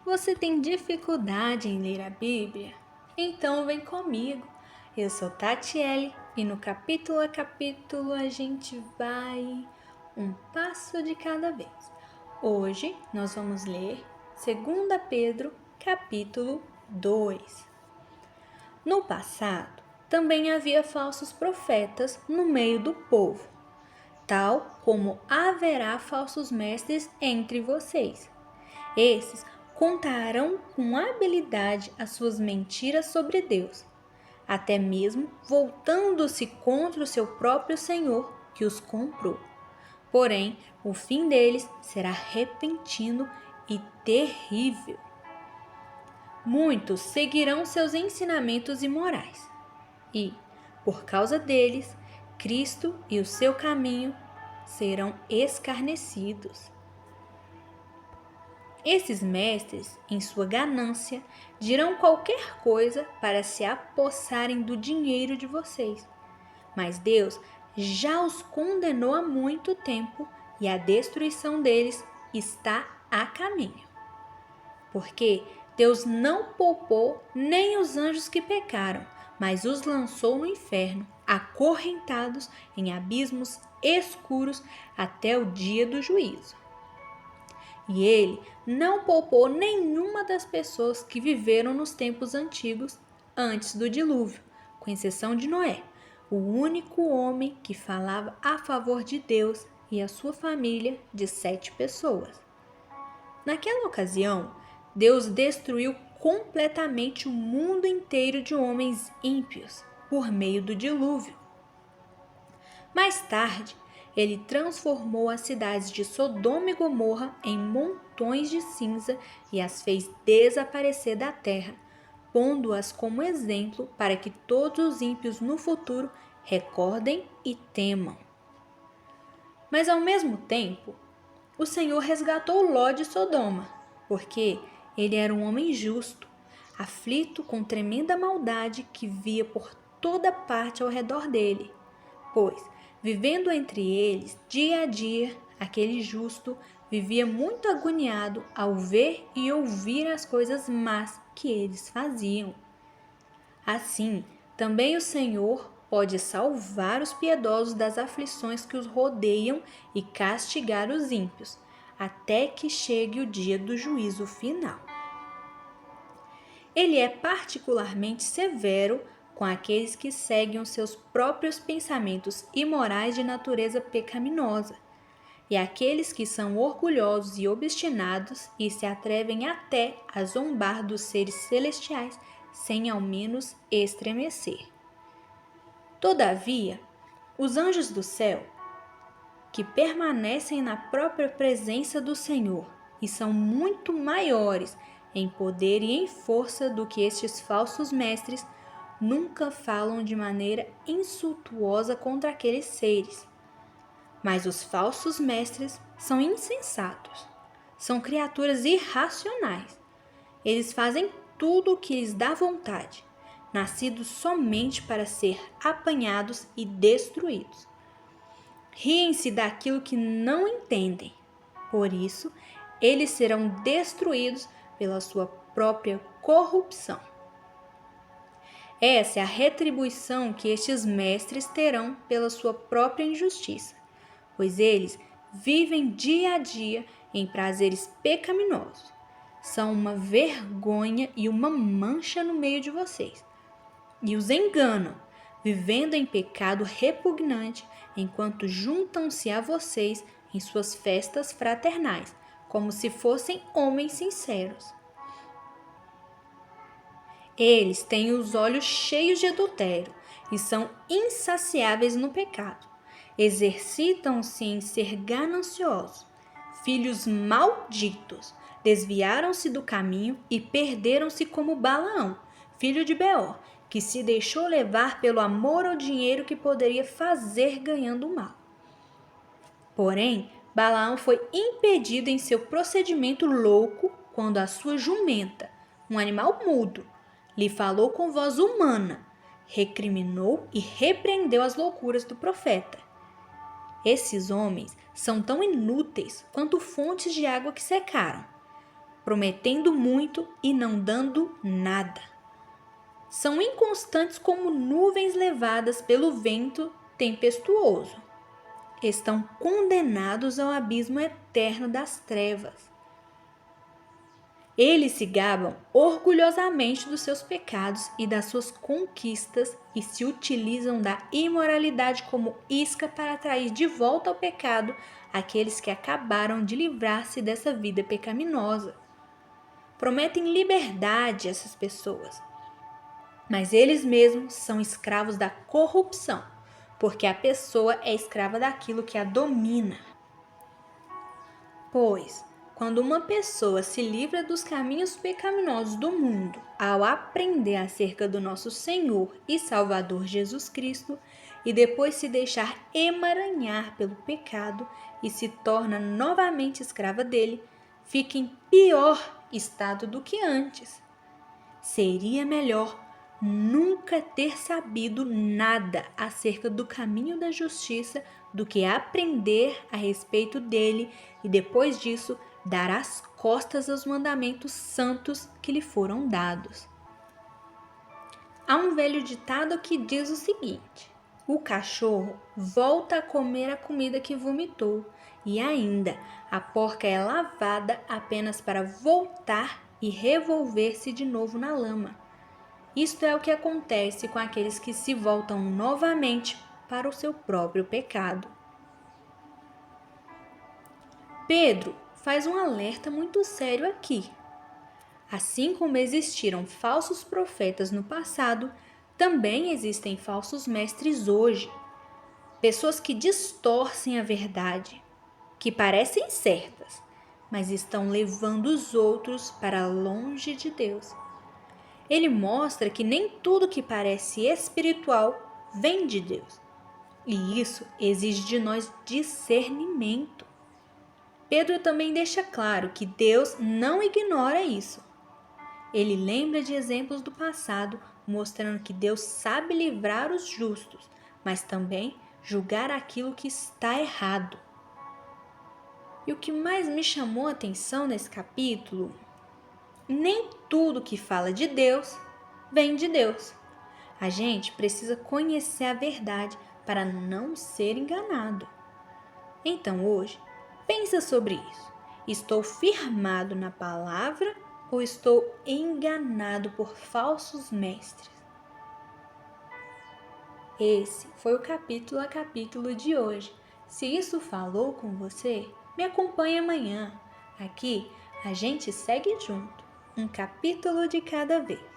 Você tem dificuldade em ler a Bíblia? Então vem comigo. Eu sou Tatiele e no capítulo a capítulo a gente vai um passo de cada vez. Hoje nós vamos ler 2 Pedro, capítulo 2. No passado, também havia falsos profetas no meio do povo, tal como haverá falsos mestres entre vocês. Esses contarão com habilidade as suas mentiras sobre Deus, até mesmo voltando-se contra o seu próprio Senhor que os comprou. Porém, o fim deles será repentino e terrível. Muitos seguirão seus ensinamentos imorais e, por causa deles, Cristo e o seu caminho serão escarnecidos. Esses mestres, em sua ganância, dirão qualquer coisa para se apossarem do dinheiro de vocês. Mas Deus já os condenou há muito tempo e a destruição deles está a caminho. Porque Deus não poupou nem os anjos que pecaram, mas os lançou no inferno, acorrentados em abismos escuros até o dia do juízo. E ele não poupou nenhuma das pessoas que viveram nos tempos antigos antes do dilúvio, com exceção de Noé, o único homem que falava a favor de Deus e a sua família de 7 pessoas. Naquela ocasião, Deus destruiu completamente o mundo inteiro de homens ímpios por meio do dilúvio. Mais tarde, ele transformou as cidades de Sodoma e Gomorra em montões de cinza e as fez desaparecer da terra, pondo-as como exemplo para que todos os ímpios no futuro recordem e temam. Mas ao mesmo tempo, o Senhor resgatou Ló de Sodoma, porque ele era um homem justo, aflito com tremenda maldade que via por toda parte ao redor dele, pois, vivendo entre eles, dia a dia, aquele justo vivia muito agoniado ao ver e ouvir as coisas más que eles faziam. Assim, também o Senhor pode salvar os piedosos das aflições que os rodeiam e castigar os ímpios, até que chegue o dia do juízo final. Ele é particularmente severo com aqueles que seguem os seus próprios pensamentos imorais de natureza pecaminosa, e aqueles que são orgulhosos e obstinados e se atrevem até a zombar dos seres celestiais sem ao menos estremecer. Todavia, os anjos do céu, que permanecem na própria presença do Senhor e são muito maiores em poder e em força do que estes falsos mestres, nunca falam de maneira insultuosa contra aqueles seres. Mas os falsos mestres são insensatos, são criaturas irracionais. Eles fazem tudo o que lhes dá vontade, nascidos somente para ser apanhados e destruídos. Riem-se daquilo que não entendem, por isso eles serão destruídos pela sua própria corrupção. Essa é a retribuição que estes mestres terão pela sua própria injustiça, pois eles vivem dia a dia em prazeres pecaminosos. São uma vergonha e uma mancha no meio de vocês. E os enganam, vivendo em pecado repugnante, enquanto juntam-se a vocês em suas festas fraternais, como se fossem homens sinceros. Eles têm os olhos cheios de adultério e são insaciáveis no pecado. Exercitam-se em ser gananciosos. Filhos malditos, desviaram-se do caminho e perderam-se como Balaão, filho de Beor, que se deixou levar pelo amor ao dinheiro que poderia fazer ganhando o mal. Porém, Balaão foi impedido em seu procedimento louco quando a sua jumenta, um animal mudo, lhe falou com voz humana, recriminou e repreendeu as loucuras do profeta. Esses homens são tão inúteis quanto fontes de água que secaram. prometendo muito e não dando nada. São inconstantes como nuvens levadas pelo vento tempestuoso. Estão condenados ao abismo eterno das trevas. Eles se gabam orgulhosamente dos seus pecados e das suas conquistas e se utilizam da imoralidade como isca para atrair de volta ao pecado aqueles que acabaram de livrar-se dessa vida pecaminosa. Prometem liberdade a essas pessoas, mas eles mesmos são escravos da corrupção, porque a pessoa é escrava daquilo que a domina. Pois, quando uma pessoa se livra dos caminhos pecaminosos do mundo, ao aprender acerca do nosso Senhor e Salvador Jesus Cristo, e depois se deixar emaranhar pelo pecado e se torna novamente escrava dele, fica em pior estado do que antes. Seria melhor nunca ter sabido nada acerca do caminho da justiça do que aprender a respeito dele e depois disso dar as costas aos mandamentos santos que lhe foram dados. Há um velho ditado que diz o seguinte: o cachorro volta a comer a comida que vomitou, e ainda a porca é lavada apenas para voltar e revolver-se de novo na lama. Isto é o que acontece com aqueles que se voltam novamente para o seu próprio pecado. Pedro faz um alerta muito sério aqui. Assim como existiram falsos profetas no passado, também existem falsos mestres hoje. Pessoas que distorcem a verdade, que parecem certas, mas estão levando os outros para longe de Deus. Ele mostra que nem tudo que parece espiritual vem de Deus. E isso exige de nós discernimento. Pedro também deixa claro que Deus não ignora isso. Ele lembra de exemplos do passado, mostrando que Deus sabe livrar os justos, mas também julgar aquilo que está errado. E o que mais me chamou a atenção nesse capítulo, nem tudo que fala de Deus vem de Deus. A gente precisa conhecer a verdade para não ser enganado. Então hoje, pensa sobre isso. Estou firmado na palavra ou estou enganado por falsos mestres? Esse foi o capítulo a capítulo de hoje. Se isso falou com você, me acompanhe amanhã. Aqui a gente segue junto, um capítulo de cada vez.